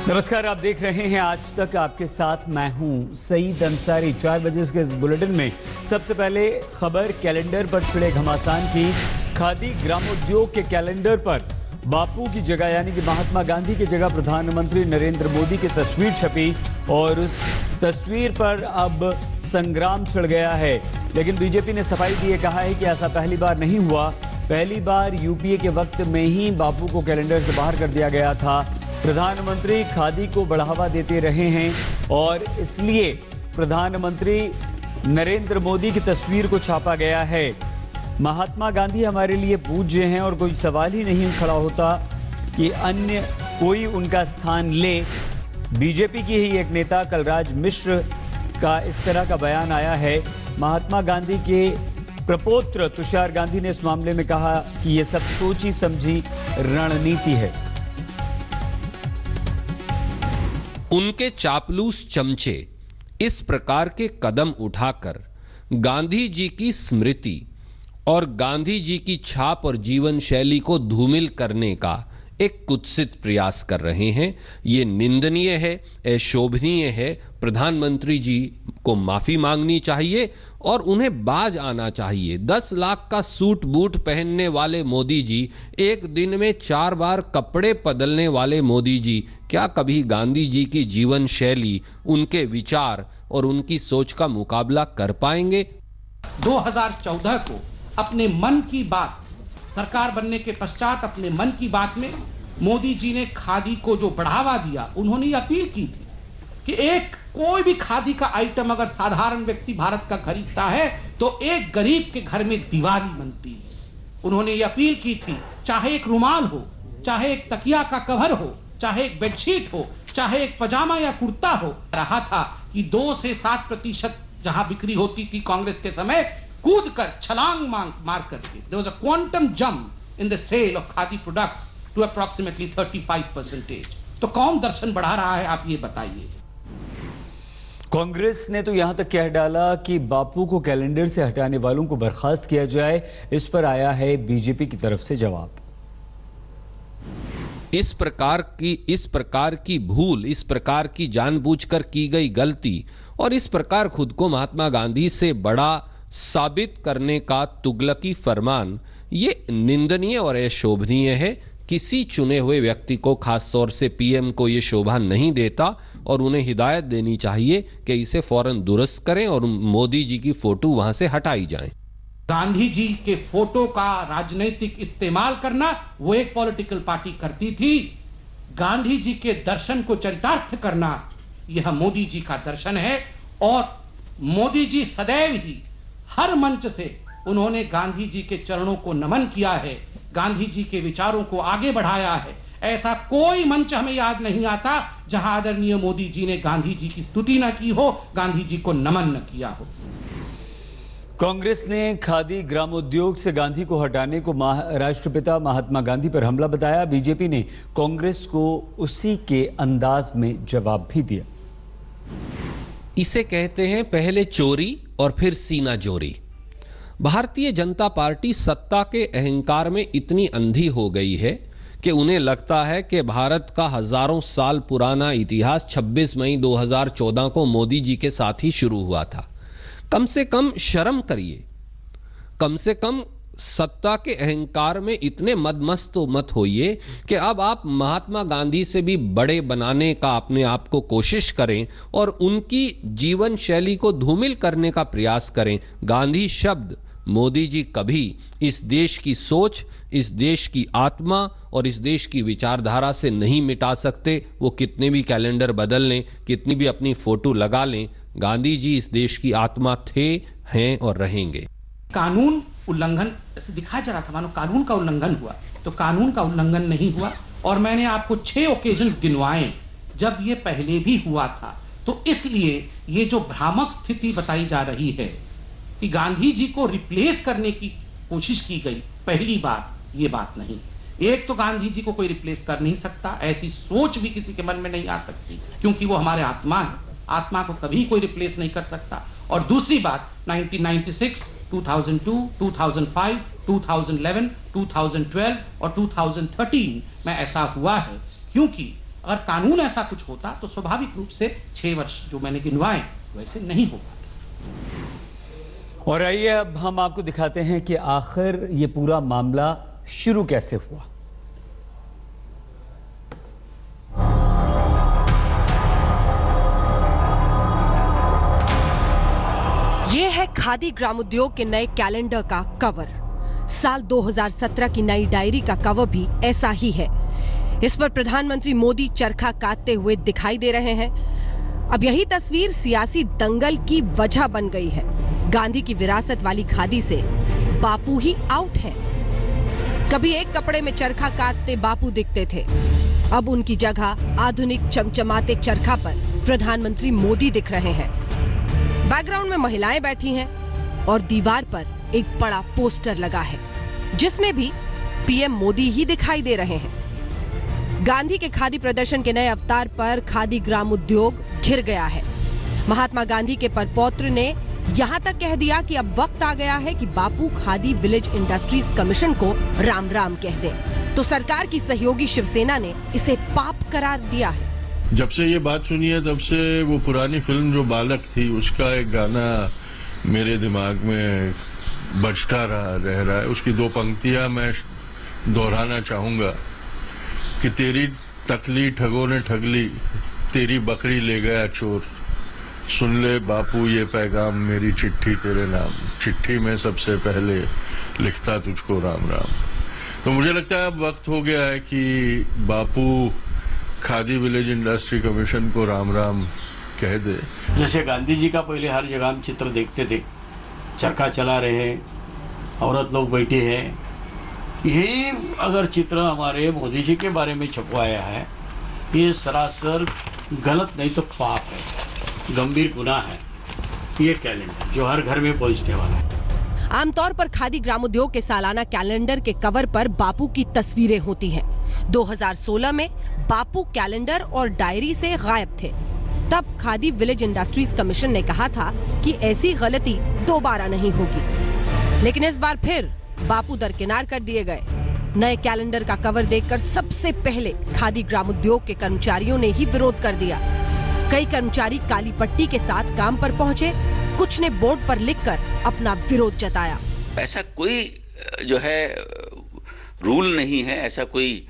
नमस्कार, आप देख रहे हैं आज तक। आपके साथ मैं हूं सईद अंसारी। 4 बजे के इस बुलेटिन में सबसे पहले खबर कैलेंडर पर छिड़े घमासान की। खादी ग्रामोद्योग के कैलेंडर पर बापू की जगह यानी कि महात्मा गांधी की जगह प्रधानमंत्री नरेंद्र मोदी की तस्वीर छपी और उस तस्वीर पर अब संग्राम छिड़ गया है। लेकिन बीजेपी ने सफाई दिए कहा है कि ऐसा पहली बार नहीं हुआ। पहली बार यूपीए के वक्त में ही बापू को कैलेंडर से बाहर कर दिया गया था। प्रधानमंत्री खादी को बढ़ावा देते रहे हैं और इसलिए प्रधानमंत्री नरेंद्र मोदी की तस्वीर को छापा गया है। महात्मा गांधी हमारे लिए पूज्य हैं और कोई सवाल ही नहीं खड़ा होता कि अन्य कोई उनका स्थान ले। बीजेपी की ही एक नेता कलराज मिश्र का इस तरह का बयान आया है। महात्मा गांधी के प्रपौत्र तुषार गांधी ने इस मामले में कहा कि यह सब सोची समझी रणनीति है। उनके चापलूस चमचे इस प्रकार के कदम उठाकर गांधी जी की स्मृति और गांधी जी की छाप और जीवन शैली को धूमिल करने का एक कुत्सित प्रयास कर रहे हैं। ये निंदनीय है, अशोभनीय है। प्रधानमंत्री जी को माफी मांगनी चाहिए और उन्हें बाज आना चाहिए। 10 लाख का सूट बूट पहनने वाले मोदी जी, एक दिन में 4 बार कपड़े बदलने वाले मोदी जी, क्या कभी गांधी जी की जीवन शैली, उनके विचार और उनकी सोच का मुकाबला कर पाएंगे? 2014 को अपने मन की बात, सरकार बनने के पश्चात अपने मन की बात में मोदी जी ने खादी को जो बढ़ावा दिया, उन्होंने ये अपील की थी कि एक कोई भी खादी का आइटम अगर साधारण व्यक्ति भारत का खरीदता है तो एक गरीब के घर में दिवाली बनती है। उन्होंने ये अपील की थी, चाहे एक रुमाल हो, चाहे एक तकिया का कवर हो, चाहे एक बेडशीट हो, चाहे एक पजामा या कुर्ता हो। रहा था कि 2 से 7% जहां बिक्री होती थी कांग्रेस के समय, कूद कर छलांग मार करके there was a quantum jump in the sale of khadi products to approximately 35%. तो कौन दर्शन बढ़ा रहा है, आप ये बताइए। कांग्रेस ने तो यहां तक कह डाला कि बापू को कैलेंडर से हटाने वालों को बर्खास्त किया जाए। इस पर आया है बीजेपी की तरफ से जवाब। इस प्रकार की भूल, इस प्रकार की जानबूझकर की गई गलती और इस प्रकार खुद को महात्मा गांधी से बड़ा साबित करने का तुगलकी फरमान, ये निंदनीय और अशोभनीय है। किसी चुने हुए व्यक्ति को, खास तौर से पीएम को, ये शोभा नहीं देता और उन्हें हिदायत देनी चाहिए कि इसे फौरन दुरुस्त करें और मोदी जी की फोटो वहां से हटाई जाए। गांधी जी के फोटो का राजनीतिक इस्तेमाल करना वो एक पॉलिटिकल पार्टी करती थी। गांधी जी के दर्शन को चरितार्थ करना यह मोदी जी का दर्शन है और मोदी जी सदैव ही हर मंच से उन्होंने गांधी जी के चरणों को नमन किया है, गांधी जी के विचारों को आगे बढ़ाया है। ऐसा कोई मंच हमें याद नहीं आता जहां आदरणीय मोदी जी ने गांधी जी की स्तुति न की हो, गांधी जी को नमन न किया हो। कांग्रेस ने खादी ग्रामोद्योग से गांधी को हटाने को राष्ट्रपिता महात्मा गांधी पर हमला बताया। बीजेपी ने कांग्रेस को उसी के अंदाज में जवाब भी दिया। इसे कहते हैं पहले चोरी और फिर सीना जोरी। भारतीय जनता पार्टी सत्ता के अहंकार में इतनी अंधी हो गई है कि उन्हें लगता है कि भारत का हजारों साल पुराना इतिहास 26 मई 2014 को मोदी जी के साथ ही शुरू हुआ था। कम से कम शर्म करिए, कम से कम सत्ता के अहंकार में इतने मदमस्त मत होइए कि अब आप महात्मा गांधी से भी बड़े बनाने का अपने आप को कोशिश करें और उनकी जीवन शैली को धूमिल करने का प्रयास करें। गांधी शब्द मोदी जी कभी इस देश की सोच, इस देश की आत्मा और इस देश की विचारधारा से नहीं मिटा सकते। वो कितने भी कैलेंडर बदल लें, कितनी भी अपनी फोटो लगा लें, गांधी जी इस देश की आत्मा थे, हैं और रहेंगे। कानून उल्लंघन ऐसे दिखाया जा रहा था मानो कानून का उल्लंघन हुआ, तो कानून का उल्लंघन नहीं हुआ। और मैंने आपको 6 ओकेजन गिनवाए जब ये पहले भी हुआ था। तो इसलिए ये जो भ्रामक स्थिति बताई जा रही है कि गांधी जी को रिप्लेस करने की कोशिश की गई, पहली बार ये बात नहीं। एक तो गांधी जी को कोई रिप्लेस कर नहीं सकता, ऐसी सोच भी किसी के मन में नहीं आ सकती, क्योंकि वो हमारे आत्मा है। आत्मा को कभी कोई रिप्लेस नहीं कर सकता। और दूसरी बात, 1996, 2002, 2005, 2011, 2012 और 2013 में ऐसा हुआ है क्योंकि अगर कानून ऐसा कुछ होता तो स्वाभाविक रूप से 6 वर्ष जो मैंने गिनवाए वैसे नहीं हो पाते। और आइए अब हम आपको दिखाते हैं कि आखिर ये पूरा मामला शुरू कैसे हुआ। ये है खादी ग्रामोद्योग के नए कैलेंडर का कवर। साल 2017 की नई डायरी का कवर भी ऐसा ही है। इस पर प्रधानमंत्री मोदी चरखा काटते हुए दिखाई दे रहे हैं। अब यही तस्वीर सियासी दंगल की वजह बन गई है। गांधी की विरासत वाली खादी से बापू ही आउट है। कभी एक कपड़े में चरखा काटते बापू दिखते थे, अब उनकी जगह आधुनिक चमचमाते चरखा पर प्रधानमंत्री मोदी दिख रहे हैं। बैकग्राउंड में महिलाएं बैठी हैं और दीवार पर एक बड़ा पोस्टर लगा है जिसमें भी पीएम मोदी ही दिखाई दे रहे हैं। गांधी के खादी प्रदर्शन के नए अवतार पर खादी ग्राम उद्योग घिर गया है। महात्मा गांधी के परपौत्र ने यहां तक कह दिया कि अब वक्त आ गया है कि बापू खादी विलेज इंडस्ट्रीज कमीशन को राम राम कह दें। तो सरकार की सहयोगी शिवसेना ने इसे पाप करार दिया है। जब से ये बात सुनी है तब से वो पुरानी फिल्म जो बालक थी उसका एक गाना मेरे दिमाग में बजता रह रहा है। उसकी 2 पंक्तियां मैं दोहराना चाहूंगा कि तेरी तकली ठगों ने ठग ली, तेरी बकरी ले गया चोर, सुन ले बापू ये पैगाम मेरी चिट्ठी तेरे नाम, चिट्ठी में सबसे पहले लिखता तुझको राम राम। तो मुझे लगता है अब वक्त हो गया है कि बापू खादी विलेज इंडस्ट्री कमीशन को राम राम कह दे। जैसे गांधी जी का पहले हर जगह हम चित्र देखते थे, चरखा चला रहे हैं, औरत लोग बैठे हैं, यही अगर चित्र हमारे मोदी जी के बारे में छपवाया है, ये सरासर गलत नहीं तो पाप है, गंभीर गुनाह है। ये कैलेंडर जो हर घर में पहुंचने वाला है। आमतौर पर खादी ग्रामोद्योग के सालाना कैलेंडर के कवर पर बापू की तस्वीरें होती हैं। 2016 में बापू कैलेंडर और डायरी से गायब थे। तब खादी विलेज इंडस्ट्रीज कमीशन ने कहा था कि ऐसी गलती दोबारा नहीं होगी, लेकिन इस बार फिर बापू दरकिनार कर दिए गए। नए कैलेंडर का कवर देखकर सबसे पहले खादी ग्रामोद्योग के कर्मचारियों ने ही विरोध कर दिया। कई कर्मचारी काली पट्टी के साथ काम पर पहुंचे, कुछ ने बोर्ड पर लिखकर अपना विरोध जताया। ऐसा कोई जो है रूल नहीं है, ऐसा कोई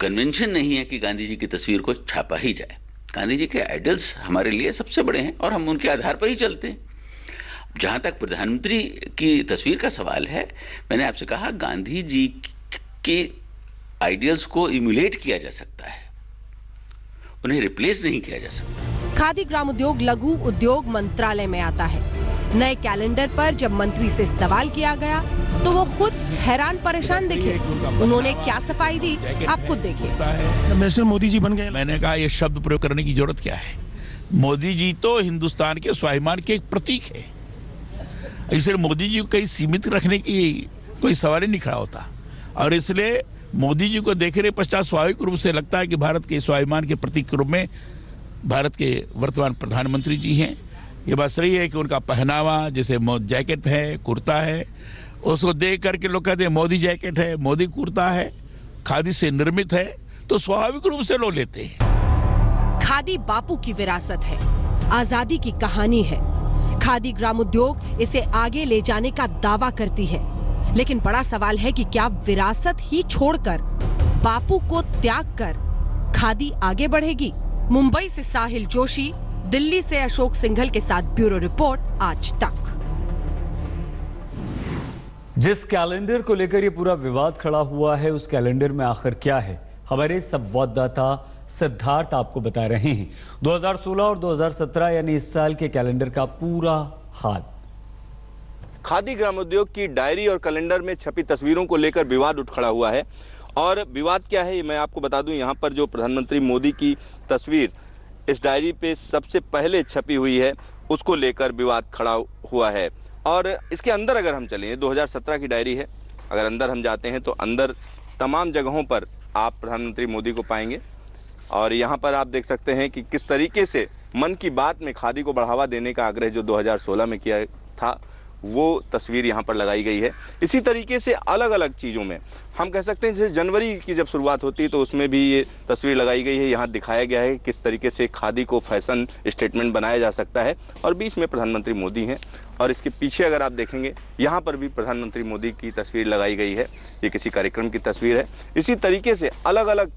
कन्वेंशन नहीं है कि गांधी जी की तस्वीर को छापा ही जाए। गांधी जी के आइडल्स हमारे लिए सबसे बड़े हैं और हम उनके आधार पर ही चलते हैं। जहां तक प्रधानमंत्री की तस्वीर का सवाल है, मैंने आपसे कहा गांधी जी के आइडियल्स को इम्यूलेट किया जा सकता है, उन्हें रिप्लेस नहीं किया जा सकता। खादी ग्रामोद्योग लघु उद्योग मंत्रालय में आता है। नए कैलेंडर पर जब मंत्री से सवाल किया गया तो वो खुद हैरान परेशान दिखे। उन्होंने क्या सफाई दी, आप खुद देखिए। मिस्टर मोदी जी बन गए। मैंने कहा ये शब्द प्रयोग करने की जरूरत क्या है। मोदी जी तो हिंदुस्तान के स्वाभिमान के एक प्रतीक है, इसलिए मोदी जी को कहीं सीमित रखने की कोई सवाल ही नहीं खड़ा होता। और इसलिए मोदी जी को देखने पश्चात स्वाभाविक रूप से लगता है कि भारत के स्वाभिमान के प्रतीक के रूप में भारत के वर्तमान प्रधानमंत्री जी हैं। ये बात सही है कि उनका पहनावा जैसे जैकेट है, कुर्ता है, उसको देख करके लोग कहते हैं मोदी जैकेट है, मोदी कुर्ता है, खादी से निर्मित है, तो स्वाभाविक रूप से लोग लेते हैं। खादी बापू की विरासत है, आजादी की कहानी है। खादी ग्रामोद्योग इसे आगे ले जाने का दावा करती है, लेकिन बड़ा सवाल है कि क्या विरासत ही छोड़कर, बापू को त्याग कर खादी आगे बढ़ेगी? मुंबई से साहिल जोशी, दिल्ली से अशोक सिंघल के साथ ब्यूरो रिपोर्ट, आज तक। जिस कैलेंडर को लेकर ये पूरा विवाद खड़ा हुआ है, उस कैलेंडर में आखिर क्या है, हमारे संवाददाता सिद्धार्थ आपको बता रहे हैं। 2016 और 2017 यानी इस साल के कैलेंडर का पूरा हाल। खादी ग्रामोद्योग की डायरी और कैलेंडर में छपी तस्वीरों को लेकर विवाद उठ खड़ा हुआ है। और विवाद क्या है ये मैं आपको बता दूं। यहाँ पर जो प्रधानमंत्री मोदी की तस्वीर इस डायरी पे सबसे पहले छपी हुई है, उसको लेकर विवाद खड़ा हुआ है। और इसके अंदर अगर हम चलें, 2017 की डायरी है, अगर अंदर हम जाते हैं तो अंदर तमाम जगहों पर आप प्रधानमंत्री मोदी को पाएंगे। और यहाँ पर आप देख सकते हैं कि किस तरीके से मन की बात में खादी को बढ़ावा देने का आग्रह जो 2016 में किया था, वो तस्वीर यहाँ पर लगाई गई है। इसी तरीके से अलग अलग चीज़ों में हम कह सकते हैं, जैसे जनवरी की जब शुरुआत होती है तो उसमें भी ये तस्वीर लगाई गई है। यहाँ दिखाया गया है किस तरीके से खादी को फैशन स्टेटमेंट बनाया जा सकता है, और बीच में प्रधानमंत्री मोदी हैं, और इसके पीछे अगर आप देखेंगे यहाँ पर भी प्रधानमंत्री मोदी की तस्वीर लगाई गई है। ये किसी कार्यक्रम की तस्वीर है। इसी तरीके से अलग अलग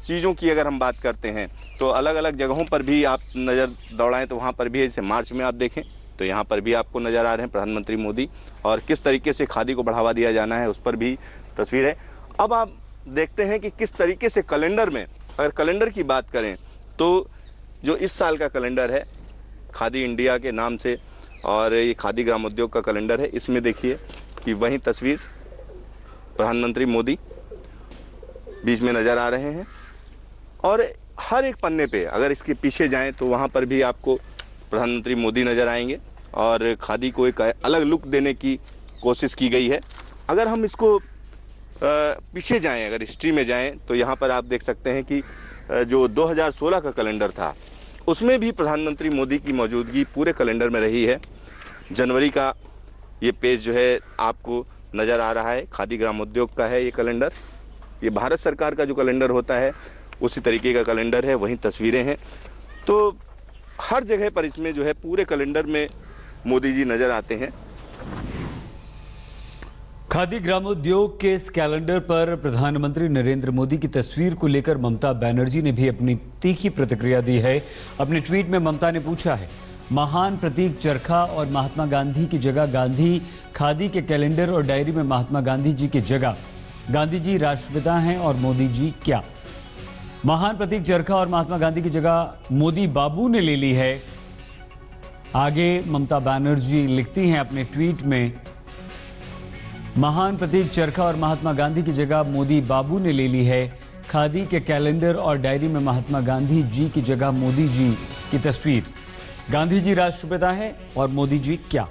चीज़ों की अगर हम बात करते हैं तो अलग अलग जगहों पर भी आप नज़र दौड़ाएं तो वहाँ पर भी, जैसे मार्च में आप देखें तो यहाँ पर भी आपको नज़र आ रहे हैं प्रधानमंत्री मोदी, और किस तरीके से खादी को बढ़ावा दिया जाना है उस पर भी तस्वीर है। अब आप देखते हैं कि किस तरीके से कैलेंडर में, अगर कैलेंडर की बात करें तो जो इस साल का कैलेंडर है खादी इंडिया के नाम से, और ये खादी ग्रामोद्योग का कैलेंडर है, इसमें देखिए कि वही तस्वीर प्रधानमंत्री मोदी बीच में नज़र आ रहे हैं, और हर एक पन्ने पे अगर इसके पीछे जाएं तो वहाँ पर भी आपको प्रधानमंत्री मोदी नज़र आएंगे, और खादी को एक अलग लुक देने की कोशिश की गई है। अगर हम इसको पीछे जाएं, अगर हिस्ट्री में जाएं तो यहाँ पर आप देख सकते हैं कि जो 2016 का कैलेंडर था उसमें भी प्रधानमंत्री मोदी की मौजूदगी पूरे कैलेंडर में रही है। जनवरी का ये पेज जो है आपको नज़र आ रहा है, खादी ग्रामोद्योग का है ये कैलेंडर। ये भारत सरकार का जो कैलेंडर होता है उसी तरीके का कैलेंडर है, वहीं तस्वीरें हैं। तो हर जगह पर इसमें जो है पूरे कैलेंडर में मोदी जी नज़र आते हैं। खादी ग्रामोद्योग के इस कैलेंडर पर प्रधानमंत्री नरेंद्र मोदी की तस्वीर को लेकर ममता बनर्जी ने भी अपनी तीखी प्रतिक्रिया दी है। अपने ट्वीट में ममता ने पूछा है, महान प्रतीक चरखा और महात्मा गांधी की जगह गांधी, खादी के कैलेंडर और डायरी में महात्मा गांधी जी की जगह गांधी जी राष्ट्रपिता हैं और मोदी जी क्या? महान प्रतीक चरखा और महात्मा गांधी की जगह मोदी बाबू ने ले ली है। आगे ममता बनर्जी लिखती हैं अपने ट्वीट में, महान प्रतीक चरखा और महात्मा गांधी की जगह मोदी बाबू ने ले ली है। खादी के कैलेंडर और डायरी में महात्मा गांधी जी की जगह मोदी जी की तस्वीर। गांधी जी राष्ट्रपिता हैं और मोदी जी क्या?